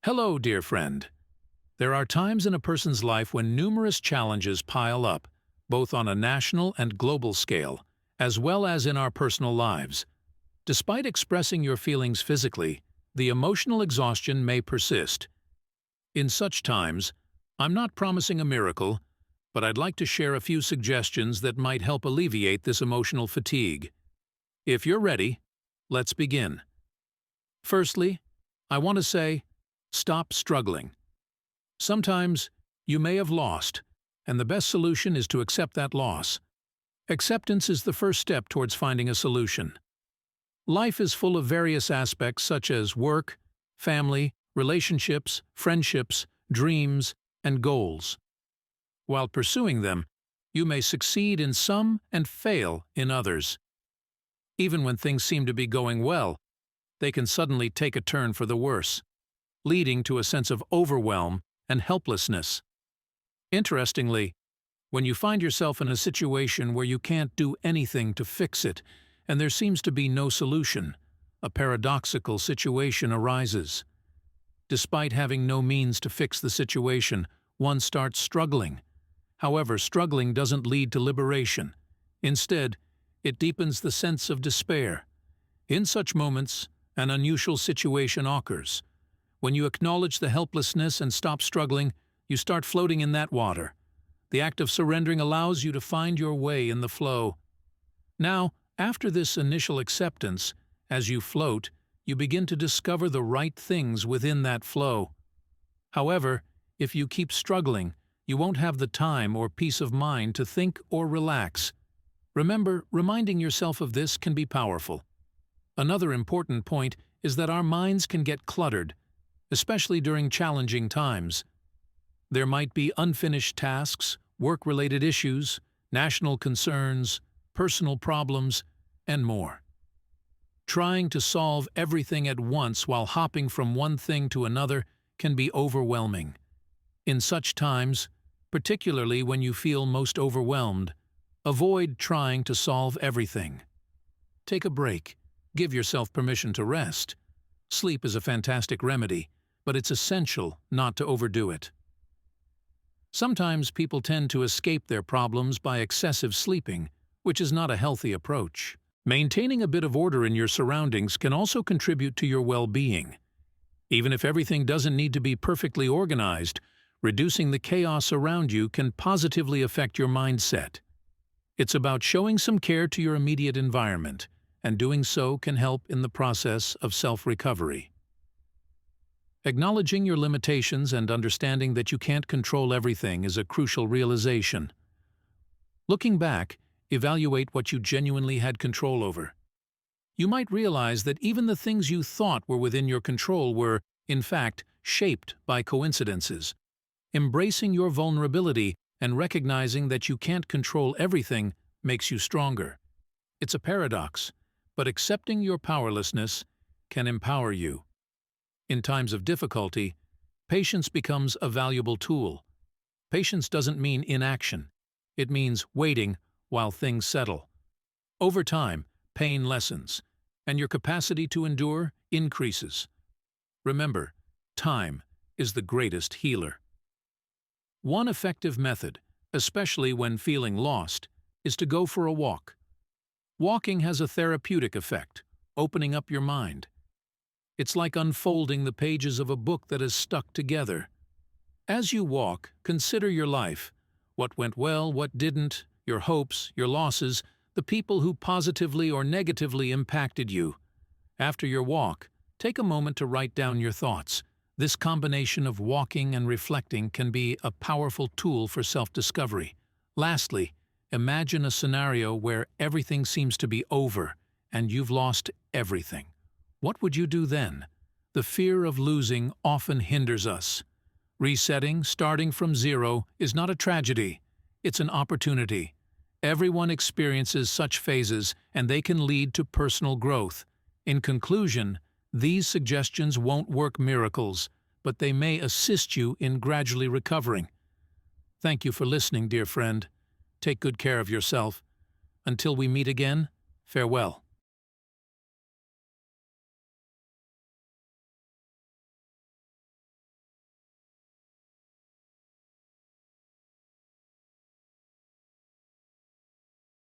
Hello, dear friend. There are times in a person's life when numerous challenges pile up, both on a national and global scale, as well as in our personal lives. Despite expressing your feelings physically, the emotional exhaustion may persist. In such times, I'm not promising a miracle, but I'd like to share a few suggestions that might help alleviate this emotional fatigue. If you're ready, let's begin. Firstly, I want to say, stop struggling. Sometimes you may have lost, and the best solution is to accept that loss. Acceptance is the first step towards finding a solution. Life is full of various aspects such as work, family, relationships, friendships, dreams, and goals. While pursuing them, you may succeed in some and fail in others. Even when things seem to be going well, they can suddenly take a turn for the worse, leading to a sense of overwhelm and helplessness. Interestingly, when you find yourself in a situation where you can't do anything to fix it, and there seems to be no solution, a paradoxical situation arises. Despite having no means to fix the situation, one starts struggling. However, struggling doesn't lead to liberation. Instead, it deepens the sense of despair. In such moments, an unusual situation occurs. When you acknowledge the helplessness and stop struggling, you start floating in that water. The act of surrendering allows you to find your way in the flow. Now, after this initial acceptance, as you float, you begin to discover the right things within that flow. However, if you keep struggling, you won't have the time or peace of mind to think or relax. Remember, reminding yourself of this can be powerful. Another important point is that our minds can get cluttered, especially during challenging times. There might be unfinished tasks, work-related issues, national concerns, personal problems, and more. Trying to solve everything at once while hopping from one thing to another can be overwhelming. In such times, particularly when you feel most overwhelmed, avoid trying to solve everything. Take a break. Give yourself permission to rest. Sleep is a fantastic remedy, but it's essential not to overdo it. Sometimes people tend to escape their problems by excessive sleeping, which is not a healthy approach. Maintaining a bit of order in your surroundings can also contribute to your well-being. Even if everything doesn't need to be perfectly organized, reducing the chaos around you can positively affect your mindset. It's about showing some care to your immediate environment, and doing so can help in the process of self-recovery. Acknowledging your limitations and understanding that you can't control everything is a crucial realization. Looking back, evaluate what you genuinely had control over. You might realize that even the things you thought were within your control were, in fact, shaped by coincidences. Embracing your vulnerability and recognizing that you can't control everything makes you stronger. It's a paradox, but accepting your powerlessness can empower you. In times of difficulty, patience becomes a valuable tool. Patience doesn't mean inaction. It means waiting while things settle. Over time, pain lessens, and your capacity to endure increases. Remember, time is the greatest healer. One effective method, especially when feeling lost, is to go for a walk. Walking has a therapeutic effect, opening up your mind. It's like unfolding the pages of a book that is stuck together. As you walk, consider your life. What went well, what didn't, your hopes, your losses, the people who positively or negatively impacted you. After your walk, take a moment to write down your thoughts. This combination of walking and reflecting can be a powerful tool for self-discovery. Lastly, imagine a scenario where everything seems to be over and you've lost everything. What would you do then? The fear of losing often hinders us. Resetting, starting from zero, is not a tragedy. It's an opportunity. Everyone experiences such phases, and they can lead to personal growth. In conclusion, these suggestions won't work miracles, but they may assist you in gradually recovering. Thank you for listening, dear friend. Take good care of yourself. Until we meet again, farewell.